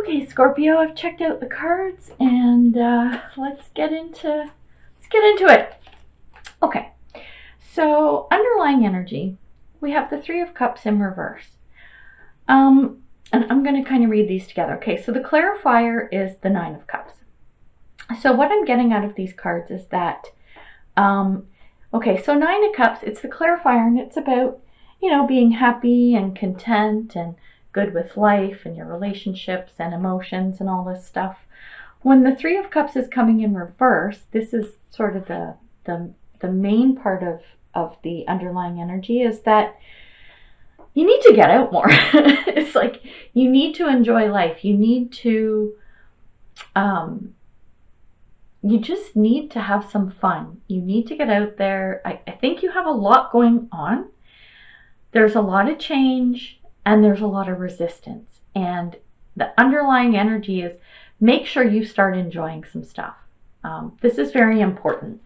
Okay, Scorpio, I've checked out the cards and let's get into it. Okay, so underlying energy, we have the Three of Cups in reverse. And I'm going to kind of read these together. Okay, so the clarifier is the Nine of Cups. So what I'm getting out of these cards is that, okay, so Nine of Cups, it's the clarifier, and it's about, being happy and content and good with life and your relationships and emotions and all this stuff. When the Three of Cups is coming in reverse, this is sort of the main part of the underlying energy, is that you need to get out more. It's like you need to enjoy life. You need to, you just need to have some fun. You need to get out there. I think you have a lot going on. There's a lot of change and there's a lot of resistance. And the underlying energy is make sure you start enjoying some stuff. This is very important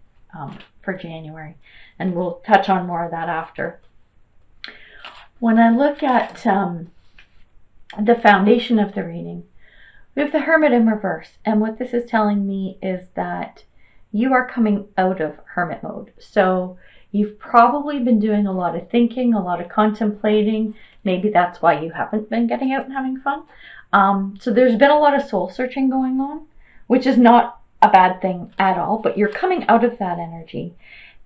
for January, and we'll touch on more of that after. When I look at the foundation of the reading, we have the Hermit in reverse. And what this is telling me is that you are coming out of hermit mode. So you've probably been doing a lot of thinking, a lot of contemplating. Maybe that's why you haven't been getting out and having fun. So there's been a lot of soul searching going on, which is not a bad thing at all, but you're coming out of that energy.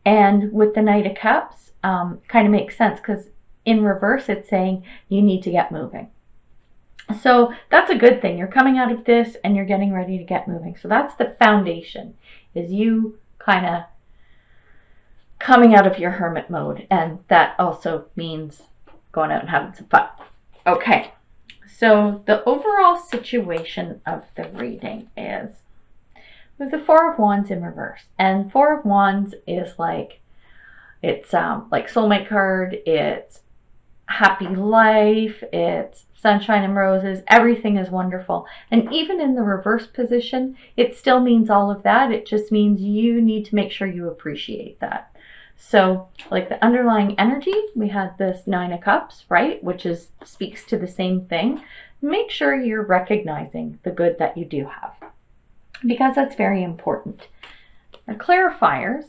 And with the Knight of Cups, kind of makes sense, because in reverse, it's saying you need to get moving. So that's a good thing. You're coming out of this and you're getting ready to get moving. So that's the foundation, is you kind of coming out of your hermit mode. And that also means going out and having some fun. Okay. So the overall situation of the reading is with the Four of Wands in reverse. And Four of Wands is like, it's like soulmate card. It's happy life. It's sunshine and roses. Everything is wonderful. And even in the reverse position, it still means all of that. It just means you need to make sure you appreciate that. So like the underlying energy, we had this Nine of Cups, right? Which speaks to the same thing. Make sure you're recognizing the good that you do have, because that's very important. Our clarifiers,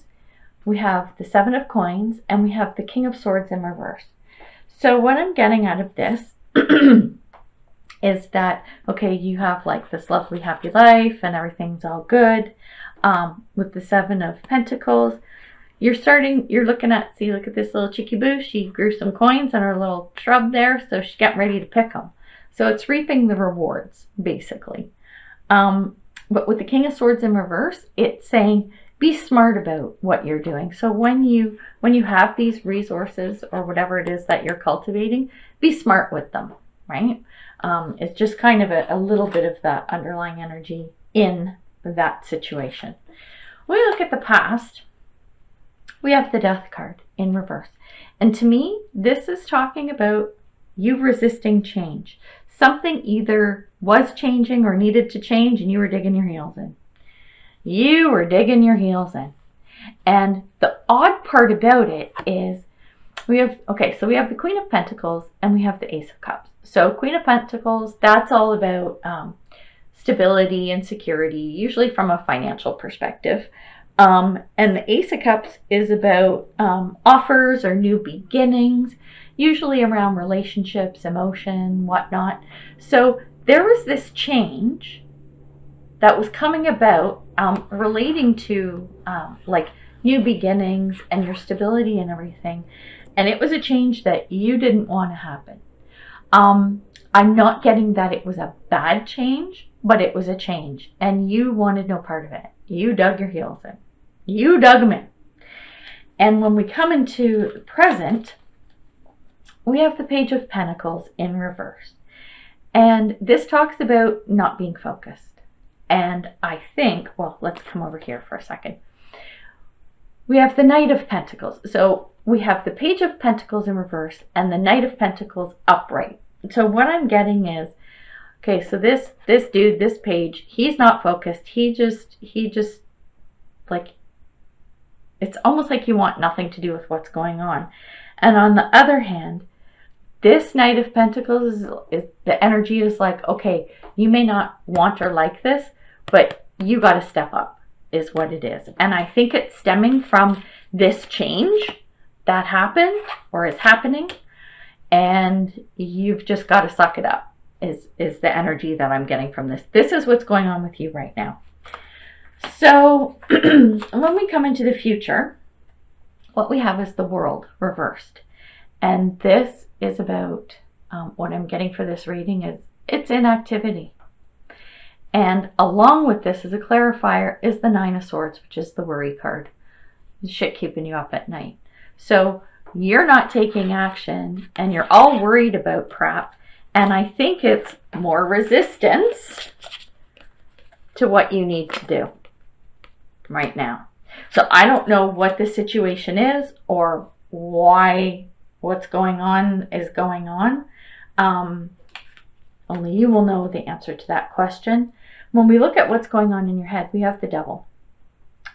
we have the Seven of Coins and we have the King of Swords in reverse. So what I'm getting out of this is that, okay, you have like this lovely happy life and everything's all good. With the Seven of Pentacles, you're looking at, look at this little cheeky boo. She grew some coins on her little shrub there, so she's getting ready to pick them. So it's reaping the rewards, basically. But with the King of Swords in reverse, it's saying be smart about what you're doing. So when you have these resources or whatever it is that you're cultivating, be smart with them, right? It's just kind of a little bit of that underlying energy in that situation. When we look at the past, we have the Death card in reverse. And to me, this is talking about you resisting change. Something either was changing or needed to change and you were digging your heels in. You were digging your heels in. And the odd part about it is we have the Queen of Pentacles and we have the Ace of Cups. So Queen of Pentacles, that's all about stability and security, usually from a financial perspective. And the Ace of Cups is about offers or new beginnings, usually around relationships, emotion, whatnot. So there was this change that was coming about relating to like new beginnings and your stability and everything. And it was a change that you didn't want to happen. I'm not getting that it was a bad change, but it was a change and you wanted no part of it. You dug your heels in. You dug them in. And when we come into the present, we have the Page of Pentacles in reverse. And this talks about not being focused. And I think, well, let's come over here for a second. We have the Knight of Pentacles. So we have the Page of Pentacles in reverse and the Knight of Pentacles upright. So what I'm getting is, okay, so this dude, this page, he's not focused. He just like, it's almost like you want nothing to do with what's going on. And on the other hand, This Knight of Pentacles is the energy is like, okay, you may not want or like this, but you got to step up is what it is. And I think it's stemming from this change that happened or is happening, and you've just got to suck it up is the energy that I'm getting from this. This is what's going on with you right now. So when we come into the future, what we have is the World reversed. And this is about, what I'm getting for this reading is it's inactivity. And along with this as a clarifier is the Nine of Swords, which is the worry card. Shit keeping you up at night. So you're not taking action and you're all worried about crap. And I think it's more resistance to what you need to do right now. So I don't know what the situation is or why what's going on is going on. Only you will know the answer to that question. When we look at what's going on in your head, we have the Devil.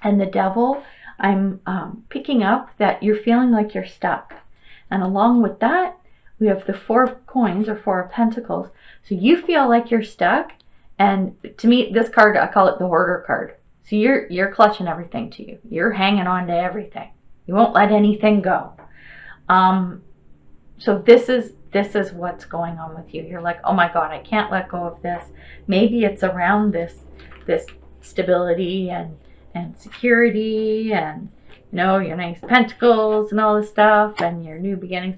And the Devil, I'm picking up that you're feeling like you're stuck. And along with that, we have the Four of Coins or Four of Pentacles. So you feel like you're stuck. And to me, this card, I call it the Hoarder card. So you're clutching everything to you. You're hanging on to everything. You won't let anything go. So this is what's going on with you. You're like, oh my God, I can't let go of this. Maybe it's around this stability and security and, you know, your nice pentacles and all this stuff and your new beginnings.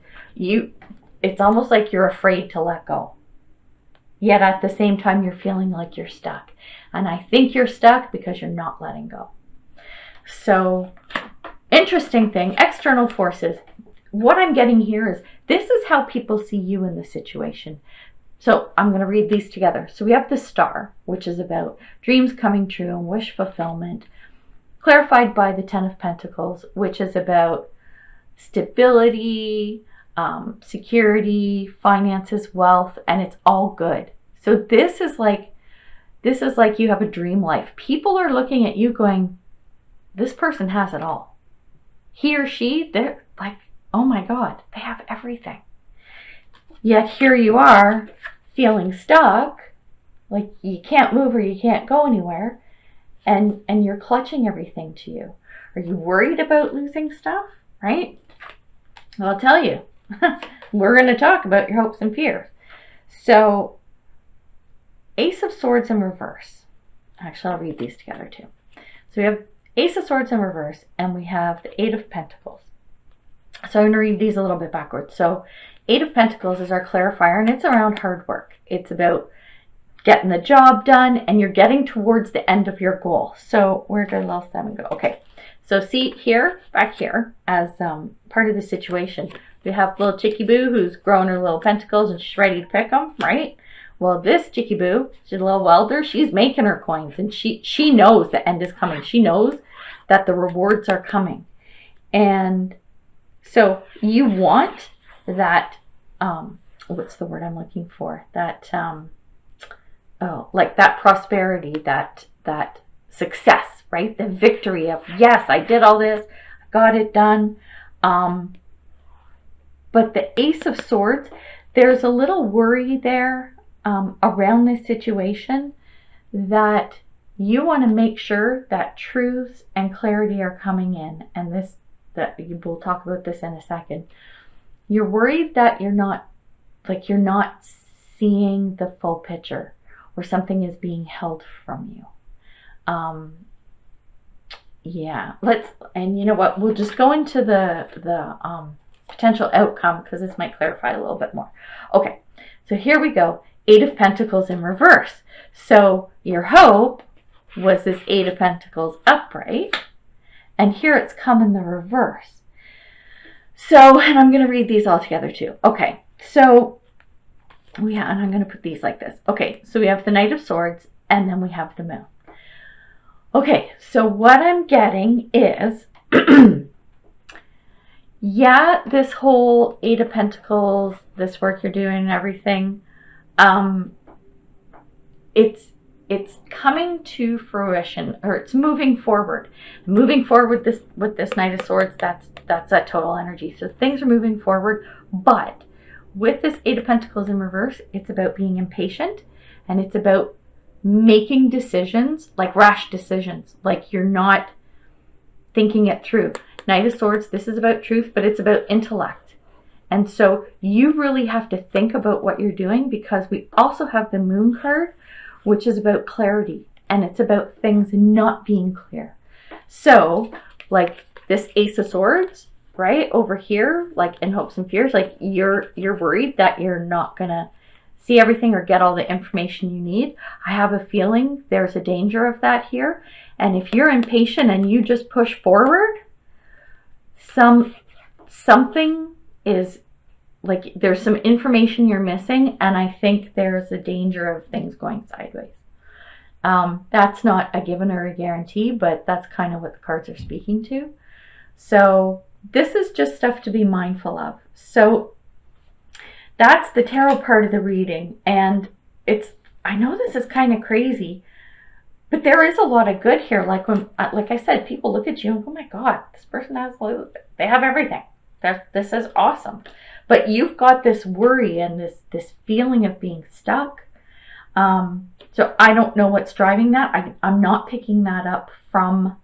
It's almost like you're afraid to let go. Yet at the same time, you're feeling like you're stuck. And I think you're stuck because you're not letting go. So, interesting thing, external forces. What I'm getting here is this is how people see you in the situation. So I'm going to read these together. So we have the Star, which is about dreams coming true and wish fulfillment, clarified by the Ten of Pentacles, which is about stability, security, finances, wealth, and it's all good. So this is like you have a dream life. People are looking at you going, this person has it all. He or she, they're like, oh my God, they have everything. Yet here you are feeling stuck, like you can't move or you can't go anywhere, and you're clutching everything to you. Are you worried about losing stuff, right? Well, I'll tell you. We're going to talk about your hopes and fears. So, Ace of Swords in reverse. Actually, I'll read these together too. So we have Ace of Swords in reverse, and we have the Eight of Pentacles. So I'm going to read these a little bit backwards. So Eight of Pentacles is our clarifier, and it's around hard work. It's about getting the job done, and you're getting towards the end of your goal. So where did little 7 go? Okay. So see here, back here, as part of the situation, we have little Chicky Boo who's growing her little pentacles and she's ready to pick them, right? Well, this Chicky Boo, she's a little welder. She's making her coins, and she knows the end is coming. She knows that the rewards are coming. And so you want that, what's the word I'm looking for? That, like that prosperity, that success, right? The victory of, yes, I did all this, I got it done. But the Ace of Swords, there's a little worry there around this situation that you want to make sure that truths and clarity are coming in. And we'll talk about this in a second. You're worried that you're not seeing the full picture, or something is being held from you. Yeah, and you know what, we'll just go into the potential outcome, because this might clarify a little bit more. Okay, so here we go. Eight of Pentacles in reverse. So your hope was this Eight of Pentacles upright, and here it's come in the reverse. So, and I'm going to read these all together too. Okay, so and I'm going to put these like this. Okay, so we have the Knight of Swords, and then we have the Moon. Okay, so what I'm getting is, yeah, this whole Eight of Pentacles, this work you're doing and everything, it's coming to fruition, or it's moving forward. Moving forward with this Knight of Swords, that's that total energy. So things are moving forward, but with this Eight of Pentacles in reverse, it's about being impatient, and it's about making decisions, like rash decisions, like you're not thinking it through. Knight of Swords, this is about truth, but it's about intellect. And so you really have to think about what you're doing, because we also have the Moon card, which is about clarity, and it's about things not being clear. So like this Ace of Swords, right over here, like in hopes and fears, like you're worried that you're not gonna see everything or get all the information you need. I have a feeling there's a danger of that here. And if you're impatient and you just push forward, something is like, there's some information you're missing, and I think there's a danger of things going sideways. That's not a given or a guarantee, but that's kind of what the cards are speaking to. So this is just stuff to be mindful of. So that's the tarot part of the reading. And I know this is kind of crazy, but there is a lot of good here. Like I said, people look at you and go, oh my God, this person they have everything. This is awesome. But you've got this worry and this feeling of being stuck. So I don't know what's driving that. I'm not picking that up from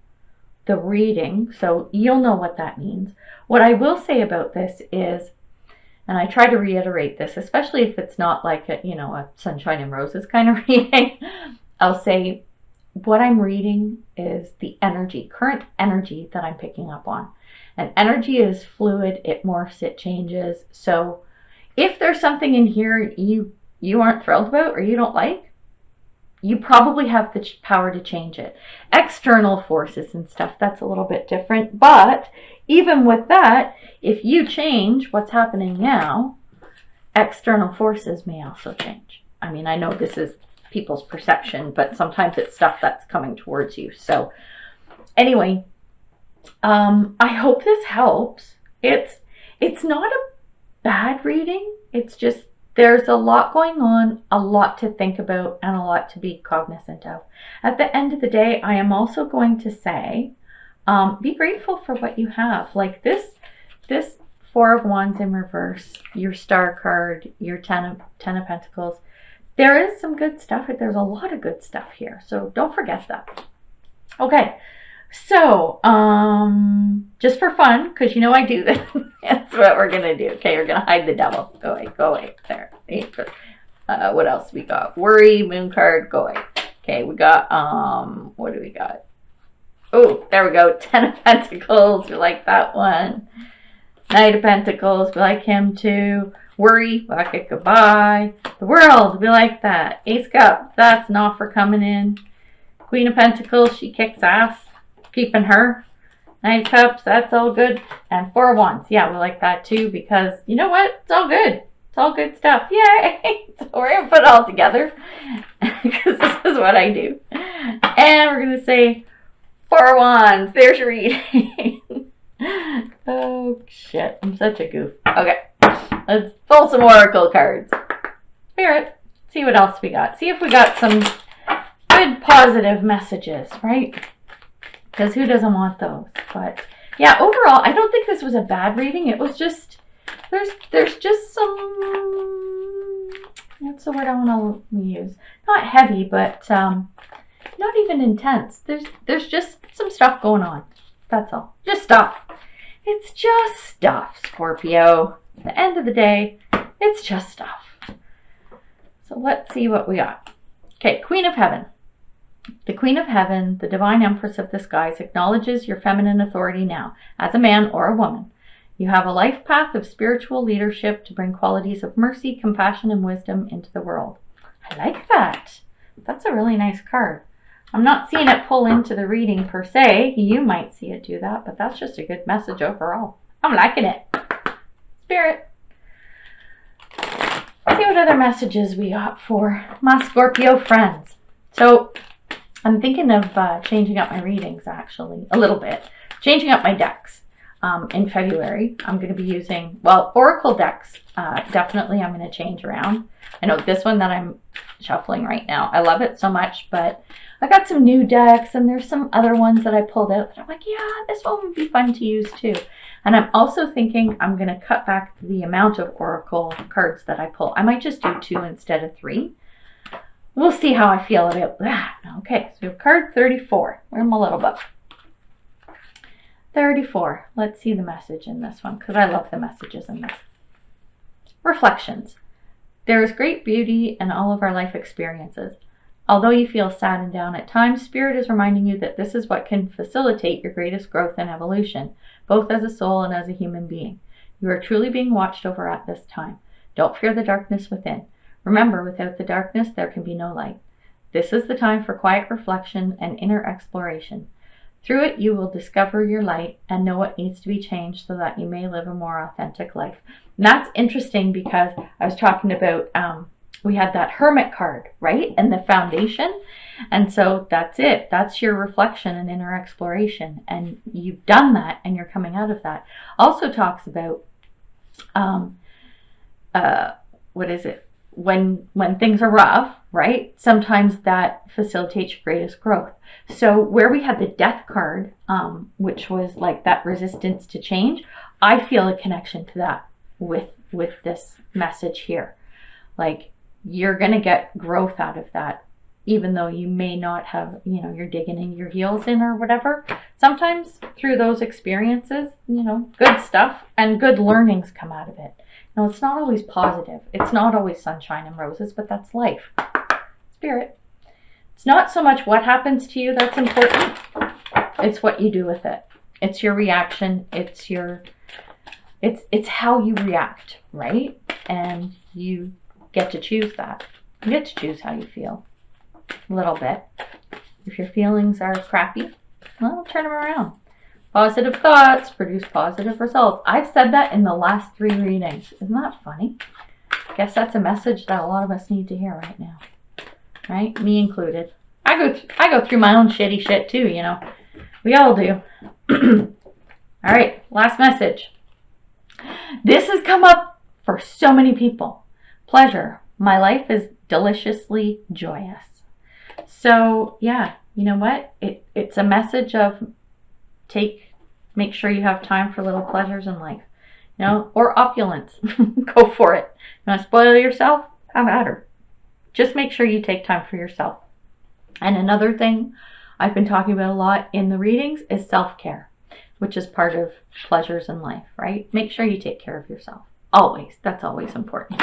the reading, so you'll know what that means. What I will say about this is, and I try to reiterate this, especially if it's not like a sunshine and roses kind of reading, I'll say what I'm reading is the energy, current energy that I'm picking up on. And energy is fluid, it morphs, it changes. So if there's something in here you aren't thrilled about or you don't like, you probably have the power to change it. External forces and stuff, that's a little bit different. But even with that, if you change what's happening now, external forces may also change. I mean, I know this is people's perception, but sometimes it's stuff that's coming towards you. So anyway, I hope this helps. It's not a bad reading. It's just there's a lot going on, a lot to think about, and a lot to be cognizant of. At the end of the day, I am also going to say, be grateful for what you have. Like this Four of Wands in reverse, your Star card, your Ten of Pentacles. There is some good stuff. There's a lot of good stuff here. So don't forget that. Okay. So, just for fun, because I do this, that's what we're going to do. Okay, we're going to hide the devil. Go away. There. What else we got? Worry, Moon card, go away. Okay, we got, what do we got? Oh, there we go. Ten of Pentacles, we like that one. Knight of Pentacles, we like him too. Worry, like it, goodbye. The World, we like that. Ace Cup, that's an offer coming in. Queen of Pentacles, she kicks ass. Keeping her. Knight of Cups, that's all good. And Four of Wands, yeah, we like that too, because you know what? It's all good. It's all good stuff. Yay! So we're going to put it all together, because this is what I do. And we're going to say Four of Wands. There's your reading. Oh, shit. I'm such a goof. Okay. Let's pull some oracle cards. Spirit, see what else we got. See if we got some good positive messages, right? Because who doesn't want those? But yeah, overall, I don't think this was a bad reading. It was just, there's just some, what's the word I want to use? Not heavy, but not even intense. There's just some stuff going on. That's all. Just stuff. It's just stuff, Scorpio. At the end of the day, it's just stuff. So let's see what we got. Okay, Queen of Heaven. The Queen of Heaven, the Divine Empress of the Skies, acknowledges your feminine authority now, as a man or a woman. You have a life path of spiritual leadership to bring qualities of mercy, compassion, and wisdom into the world. I like that. That's a really nice card. I'm not seeing it pull into the reading per se. You might see it do that, but that's just a good message overall. I'm liking it. Spirit. Let's see what other messages we got for my Scorpio friends. So I'm thinking of changing up my readings, actually, a little bit. Changing up my decks. in February. I'm going to be using, well, Oracle decks, definitely I'm going to change around. I know this one that I'm shuffling right now, I love it so much, but I got some new decks and there's some other ones that I pulled out that I'm like, yeah, this one would be fun to use too. And I'm also thinking I'm going to cut back the amount of Oracle cards that I pull. I might just do 2 instead of 3. We'll see how I feel about that. Okay, so we have card 34. Where's my little book? 34. Let's see the message in this one, because I love the messages in this. Reflections. There is great beauty in all of our life experiences. Although you feel sad and down at times, Spirit is reminding you that this is what can facilitate your greatest growth and evolution, both as a soul and as a human being. You are truly being watched over at this time. Don't fear the darkness within. Remember, without the darkness, there can be no light. This is the time for quiet reflection and inner exploration. Through it, you will discover your light and know what needs to be changed so that you may live a more authentic life. And that's interesting because I was talking about, we had that Hermit card, right? And the foundation. And so that's it. That's your reflection and inner exploration. And you've done that and you're coming out of that. Also talks about, what is it? When things are rough, right? Sometimes that facilitates your greatest growth. So where we had the Death card, which was like that resistance to change, I feel a connection to that with this message here. Like, you're going to get growth out of that, even though you may not have, you know, you're digging in your heels in or whatever. Sometimes through those experiences, you know, good stuff and good learnings come out of it. Now, it's not always positive. It's not always sunshine and roses, but that's life. Spirit. It's not so much what happens to you that's important. It's what you do with it. It's your reaction. It's how you react, right? And you get to choose that. You get to choose how you feel. A little bit. If your feelings are crappy, well, turn them around. Positive thoughts produce positive results. I've said that in the last 3 readings. Isn't that funny? I guess that's a message that a lot of us need to hear right now. Right? Me included. I go through my own shitty shit too, you know. We all do. All right, last message. This has come up for so many people. Pleasure. My life is deliciously joyous. So, yeah, you know what? It's a message of make sure you have time for little pleasures in life, you know, or opulence. Go for it. You want to spoil yourself? Have at her. Just make sure you take time for yourself. And another thing I've been talking about a lot in the readings is self-care, which is part of pleasures in life, right? Make sure you take care of yourself. Always. That's always important.